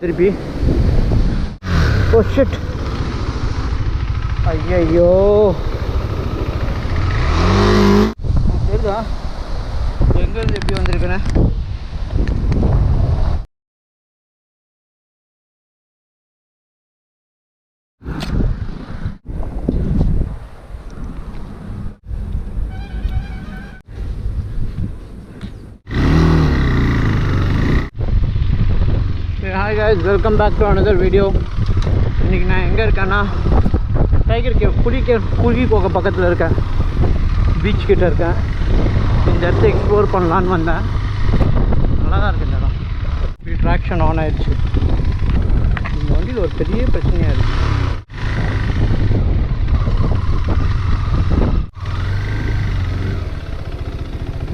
திருப்பி. Oh shit, ஐயோ தெரியுதா எங்கேருந்து எப்படி வந்திருக்குன்னு? Hi guys, welcome back to another video. இன்றைக்கி நான் எங்கே இருக்கேன்னா டைகர் கேவ் குளிக்கி போக பக்கத்தில் இருக்கேன், பீச் கிட்ட இருக்கேன். இந்த இடத்த எக்ஸ்ப்ளோர் பண்ணலான்னு வந்தேன். நல்லா தான் இருக்குது இந்த இடம். ட்ராக்ஷன் ஆன் ஆயிடுச்சு. இந்த வண்டியில் ஒரு பெரிய பிரச்சனையாக இருக்குது.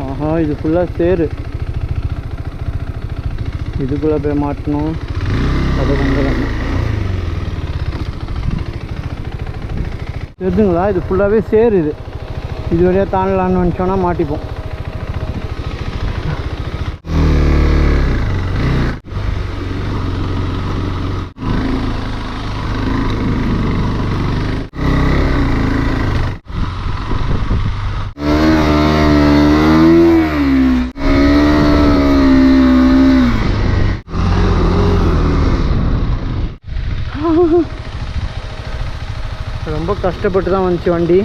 ஆஹா, இது ஃபுல்லாக சேரு. இதுக்குள்ளே போய் மாட்டணும். அதை வந்துடுறேன். தெரிஞ்சுங்களா, இது ஃபுல்லாகவே சேரு. இது வழியாக தாண்டலான்னு நினச்சோன்னா மாட்டிப்போம். ரொம்ப கஷ்டப்பட்டு தான் வந்துச்சு வண்டி.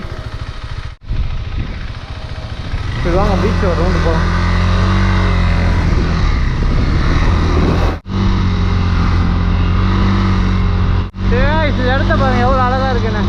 சரி வாங்க பீச் ஒரு ரவுண்டு போகலாம். இந்த இடத்த பாருங்க எவ்வளோ அழகாக இருக்குண்ணே.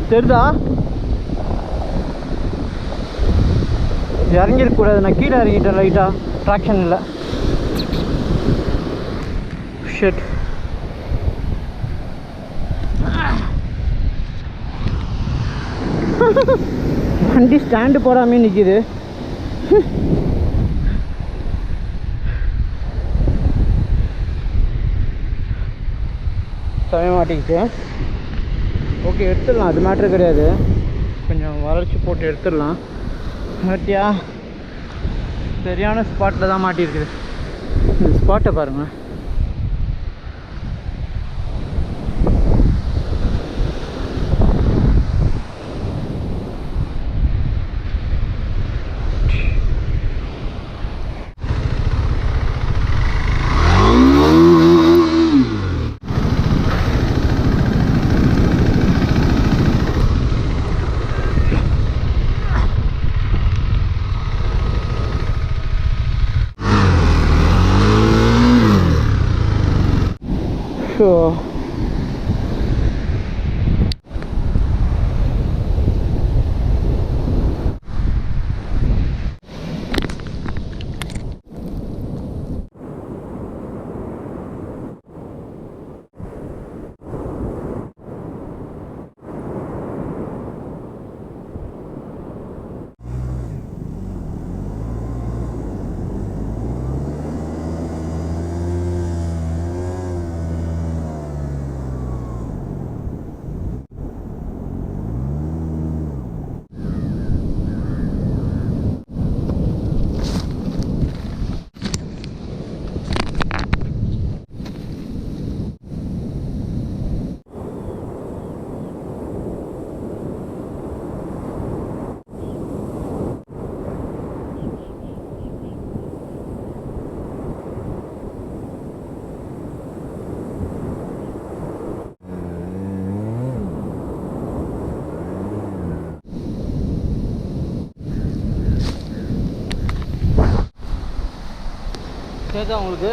தெரியுதா, இறங்கிருக்கூடாது. நான் கீழே இறங்கிட்டேன் லைட்டாக, ட்ராக்ஷன் இல்லை. ஷிட், வண்டி ஸ்டாண்டு போடாமே நிற்கிது. சமய மாட்டிக்கிச்சு. ஓகே, எடுத்துடலாம், அது மேட்ரு கிடையாது. கொஞ்சம் வளர்ச்சி போட்டு எடுத்துடலாம். பட்டியா சரியான ஸ்பாட்டில் தான் மாட்டியிருக்குது. இந்த ஸ்பாட்டை பாருங்கள். Sure. கேட்குதா உங்களுக்கு?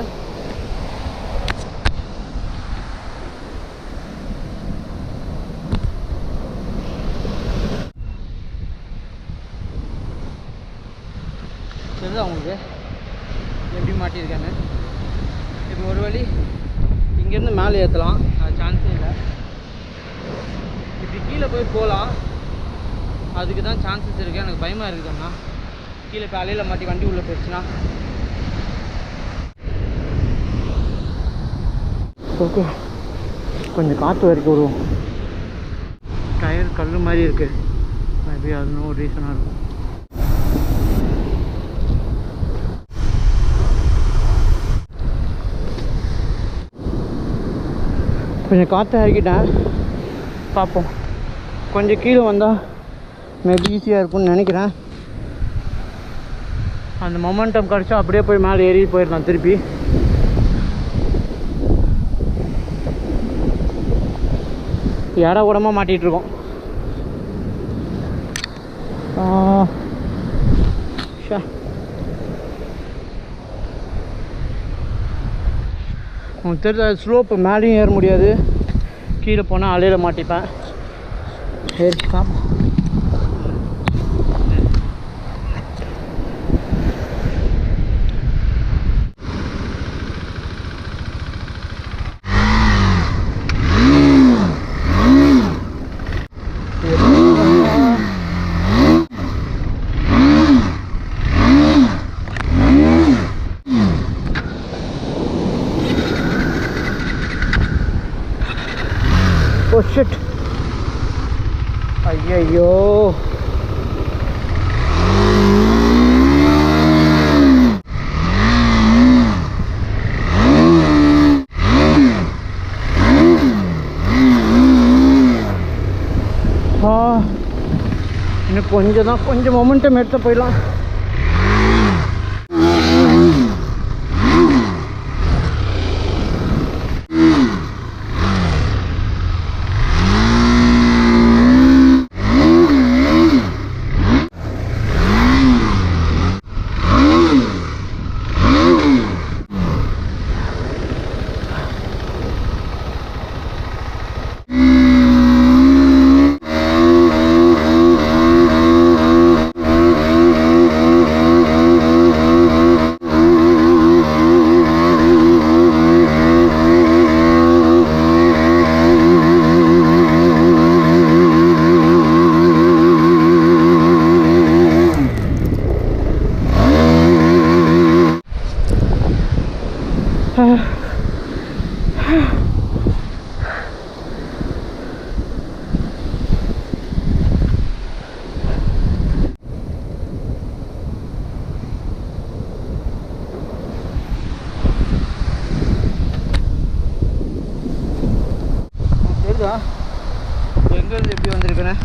தெரியுதா உங்களுக்கு எப்படி மாட்டியிருக்காங்க? இப்போ ஒரு வழி இங்கேருந்து மேலே ஏற்றலாம், அது சான்ஸே இல்லை. இப்படி கீழே போய் போகலாம், அதுக்கு தான் சான்சஸ் இருக்குது. எனக்கு பயமாக இருக்குதுண்ணா, கீழே இப்போ அலையில் மாட்டி வண்டி உள்ளே போயிடுச்சுன்னா. ஓகே, கொஞ்சம் காற்று வரைக்கும் வருவோம். டயர் கல் மாதிரி இருக்குது, மேபி அதுன்னு ஒரு ரீசனாக இருக்கும். கொஞ்சம் காற்று இறக்கிட்டேன், பார்ப்போம். கொஞ்சம் கீழே வந்தால் மேபி ஈஸியாக இருக்கும்னு நினைக்கிறேன். அந்த மொமெண்டம் கிடச்சா அப்படியே போய் மேலே ஏறி போயிடலாம் திருப்பி. இட உடம்பா மாட்டிகிட்ருக்கோம். உங்களுக்கு தெரிஞ்ச ஸ்லோப்பு மேலேயும் ஏற முடியாது, கீழே போனால் அலையில் மாட்டிப்பேன். சரி பார்ப்போம். Oh shit. ஐயோ, இன்னும் கொஞ்சம் தான், கொஞ்சம் மொமெண்டம் எடுத்து போயிடலாம். எங்கேருந்து எப்படி வந்திருக்குன்னு.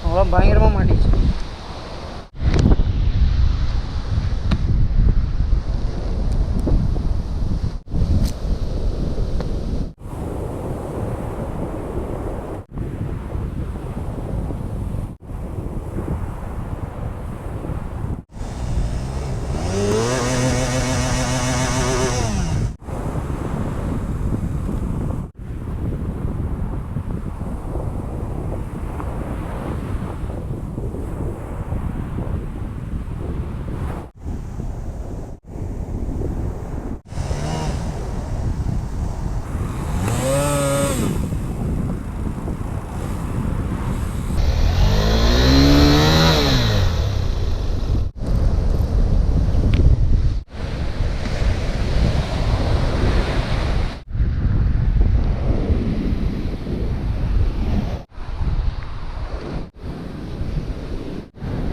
அவன் பயங்கரமாக மாட்டிச்சு.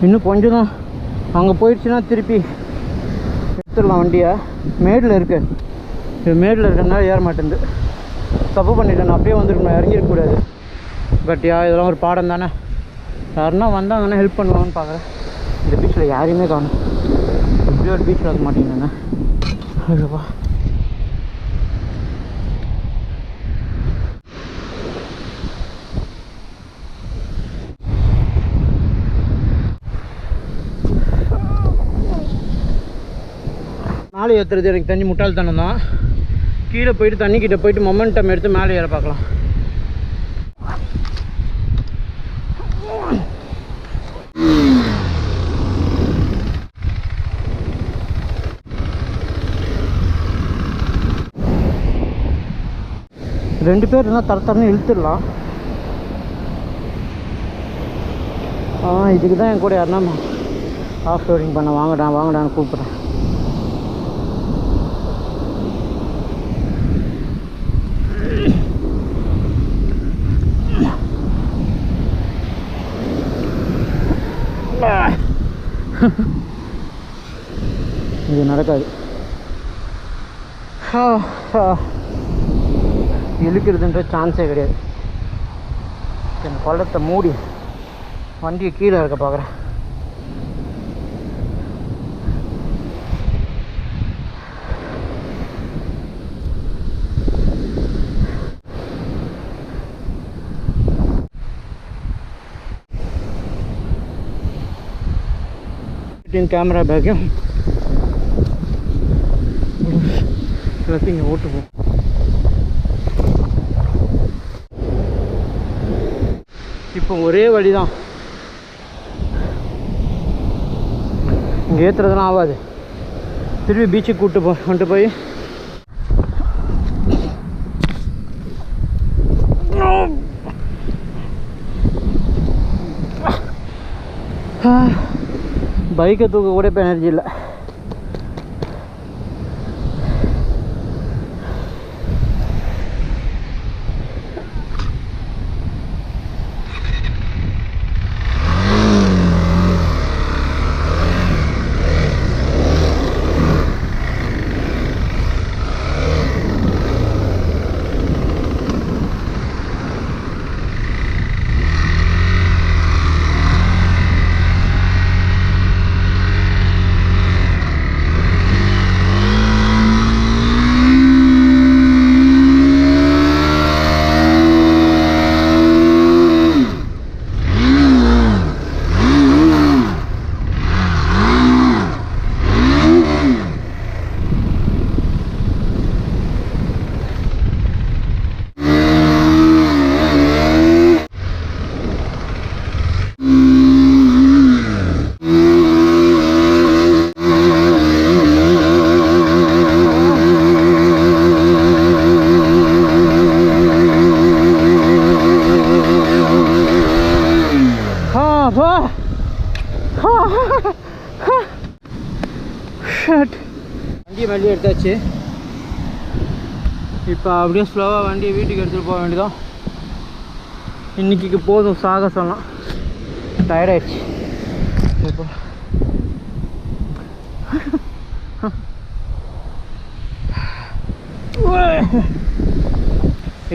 இன்னும் கொஞ்சம் தான், அங்கே போயிடுச்சுன்னா திருப்பி எடுத்துடலாம் வண்டியை. மேடில் இருக்கு, இது மேடில் இருக்கிறதுனால ஏற மாட்டேங்குது. தப்பு பண்ணிட்டேன், நான் அப்படியே வந்துருக்கணும், இறங்கிருக்கக்கூடாது. பட் இதெல்லாம் ஒரு பாடம் தானே. யாருன்னா வந்தாங்கன்னா ஹெல்ப் பண்ணுவாங்கன்னு பார்க்குறேன். இந்த பீச்சில் யாரையுமே காணும். இப்படி ஒரு பீச்சில் இருக்க மாட்டேங்கண்ணா. அதுப்பா மேலே ஏற்றுறது எனக்கு தண்ணி முட்டாள்தனம் தான். கீழே போயிட்டு தண்ணிக்கிட்ட போயிட்டு மொமெண்டம் எடுத்து மேலே ஏற பார்க்கலாம். 2 பேர் இருந்தால் தரத்தரன்னு இழுத்துடலாம். இதுக்கு தான் என் கூட யாருன்னா ஆஃப் ரோடிங் பண்ண வாங்கடான்னு கூப்பிட்றேன். இது நடக்காது. இழுக்கிறதுன்ற சான்ஸே கிடையாது. என் பள்ளத்தை மூடி வண்டியை கீழே இருக்க பார்க்குறேன். கேமரா பேக்கையும் எல்லாத்தையும் இங்கே ஓட்டுப்போம். இப்போ ஒரே வழி தான், இங்கே ஏற்றுறதுலாம் ஆகாது. திரும்பி பீச்சுக்கு கொண்டு போய் பைக்கை தூக்க கூட இப்போ எனர்ஜி இல்லை. வண்டியை வெளியே எடுத்தாச்சு. இப்போ அப்படியே ஸ்லோவாக வண்டியை வீட்டுக்கு எடுத்துகிட்டு போக வேண்டியதான். இன்றைக்கி போதும் சாகசம்லாம், டயர்டாயிடுச்சு. இப்போ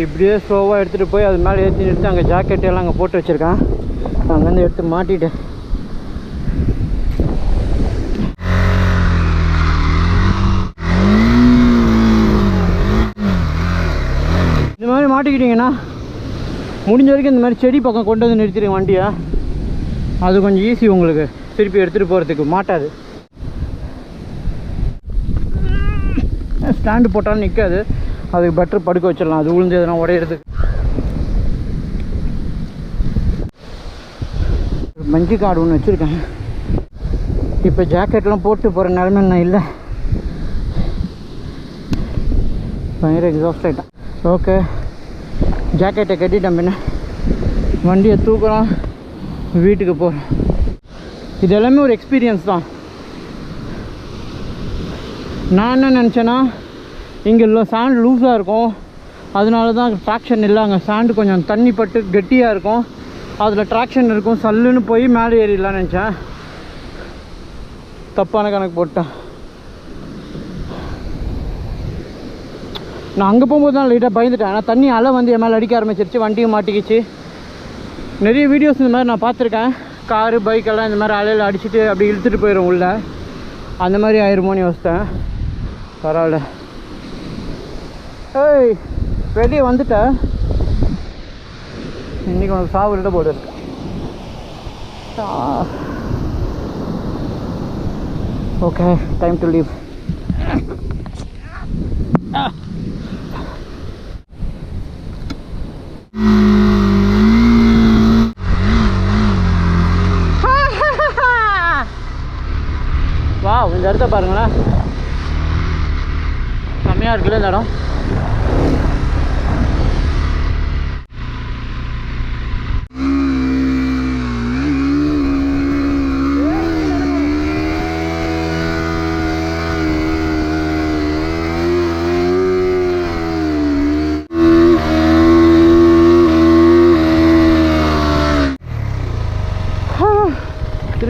இப்படியே ஸ்லோவாக எடுத்துகிட்டு போய் அது மேலே ஏற்றி நிறுத்தி அங்கே ஜாக்கெட்டெல்லாம் அங்கே போட்டு வச்சுருக்கேன். அங்கேருந்து எடுத்து மாட்டிட்டேன். இந்த மாதிரி மாட்டிக்கிட்டிங்கன்னா முடிஞ்ச வரைக்கும் இந்த மாதிரி செடி பக்கம் கொண்டு வந்து நிறுத்திடுங்க வண்டியை. அது கொஞ்சம் ஈஸி உங்களுக்கு திருப்பி எடுத்துகிட்டு போகிறதுக்கு, மாட்டாது. ஸ்டாண்டு போட்டாலும் நிற்காது, அதுக்கு பெட்டர் படுக்க வச்சிடலாம். அது விழுந்து எதனா உடையிறதுக்கு. மஞ்சு கார்டு ஒன்று வச்சுருக்கேன். இப்போ ஜாக்கெட்லாம் போட்டு போகிற நிலமை நான் இல்லை, பயங்கர எக்ஸாஸ்ட் ஆகிட்டேன். ஓகே, ஜாக்கெட்டை கட்டிட்டேன். பின்ன வண்டியை தூக்குறோம், வீட்டுக்கு போகிறோம். இது எல்லாமே ஒரு எக்ஸ்பீரியன்ஸ் தான். நான் என்ன நினச்சேன்னா, இங்கே சாண்ட் லூஸாக இருக்கும், அதனால தான் ட்ராக்ஷன் இல்லை. அங்கே சாண்டு கொஞ்சம் தண்ணி பட்டு கெட்டியாக இருக்கும், அதில் ட்ராக்ஷன் இருக்கும். சல்லுன்னு போய் மேலே ஏறிடலான்னு நினச்சேன். தப்பான கணக்கு போட்டேன். நான் அங்கே போகும்போது தான் லைட்டாக பயந்துட்டேன். ஆனால் தண்ணி அலை வந்து என் மேலே அடிக்க ஆரம்பிச்சிருச்சு, வண்டியும் மாட்டிக்கிச்சு. நிறைய வீடியோஸ் இந்த மாதிரி நான் பார்த்துருக்கேன். காரு பைக்கெல்லாம் இந்த மாதிரி அலையில் அடிச்சுட்டு அப்படி இழுத்துட்டு போயிடும் உள்ள. அந்த மாதிரி ஆயிருமோன்னு யோசித்தேன். பரவாயில்ல. ஏய், வெளியே வந்துட்டேன். இன்றைக்கி உனக்கு சாவுகிட்ட போட்டு இருக்கு. Okay, time to leave. வா, இந்த இடத்த பாருங்களேன், செம்மையாக இருக்குல்ல இந்த இடம்.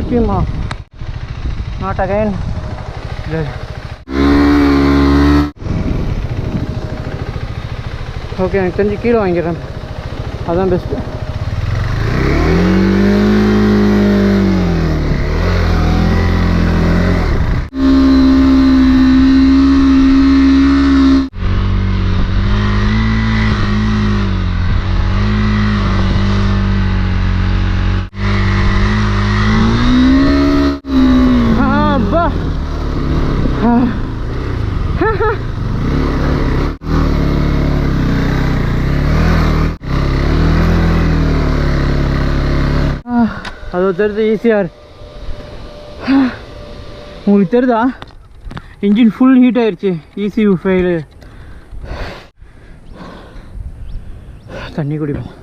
scream. Not again. ஓகே, எனக்கு தெரிஞ்சு கீழே வாங்கிக்கிறேன், அதுதான் பெஸ்ட்டு. அது தெரியுது ஈஸியாக. உங்களுக்கு தெரியுதா, இன்ஜின் ஃபுல் ஹீட் ஆயிடுச்சு, ECU ஃபெயிலு. தண்ணி குடிப்போம்.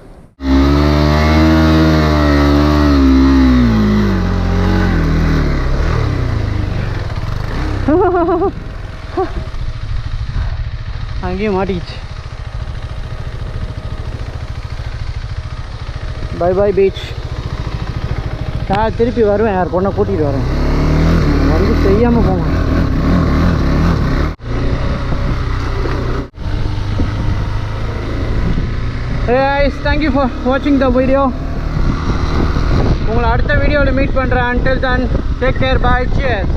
அங்கேயும் மாட்டிக்கிச்சு. Bye bye beach. நான் திருப்பி வருவேன், யார் பொண்ணை கூட்டிகிட்டு வரேன், வந்து செய்யாமல் போவேன். Hey guys, thank you for watching the video. உங்களை அடுத்த வீடியோவில் மீட் பண்ணுறேன். Until then, take care, bye, cheers.